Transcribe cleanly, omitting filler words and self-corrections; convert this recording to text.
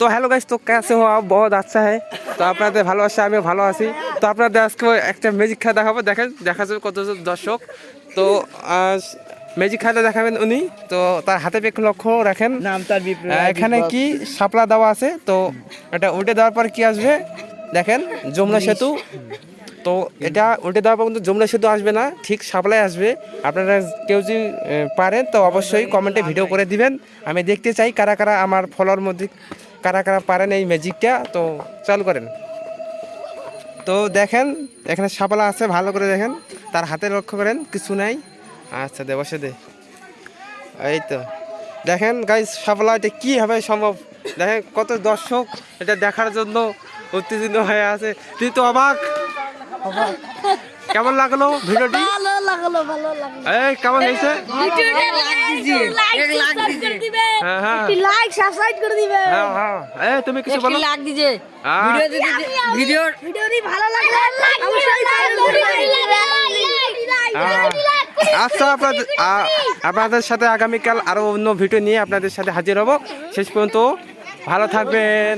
तो hello guys, तो कैसे हो आप? बहुत अच्छा है। তো আপনাদের ভালোবাসা আমিও ভালো আছি। তো আপনাদের আজকে একটা ম্যাজিক খেলা দেখাবো, দেখেন দেখা যাবে কতজন দর্শক। তো ম্যাজিক খেলা দেখাবেন উনি। তো তার হাতে একটু লক্ষ্য রাখেন। নাম তার বিপ্লব এখানে কি শাপলা দেওয়া আছে, তো এটা উল্টে দেওয়ার পর কি আসবে দেখেন, যমুনা সেতু। তো এটা উল্টে দেওয়ার পর কিন্তু যমুনা সেতু আসবে না, ঠিক শাপলাই আসবে। আপনারা কেউ যদি পারেন তো অবশ্যই কমেন্টে ভিডিও করে দিবেন, আমি দেখতে চাই কারা কারা আমার ফলোয়ার মধ্যে কারা কারা পারেন এই ম্যাজিকটা। তো চালু করেন। তো দেখেন এখানে শাপলা আছে, ভালো করে দেখেন, তার হাতে লক্ষ্য করেন, কিছু নাই। আচ্ছা দে, বসে দে। এই তো দেখেন গাইস, শাপলা এটা কীভাবে সম্ভব, দেখেন কত দর্শক এটা দেখার জন্য উত্তেজিত হয়ে আছে। তুই তো অবাক। কেমন লাগলো ভিডিওটি? ভালো লাগলো, ভালো লাগলো। এই কেমন হয়েছে? হ্যাঁ হ্যাঁ লাইক সাবস্ক্রাইব করে দিবে। হ্যাঁ হ্যাঁ। এই তুমি কিছু বলো। লাগ দিছে হ্যাঁ। ভিডিওটি ভালো লাগলে অবশ্যই আচ্ছা, আপনাদের সাথে আগামীকাল আরো অন্য ভিডিও নিয়ে আপনাদের সাথে হাজির হব। শেষ পর্যন্ত ভালো থাকবেন।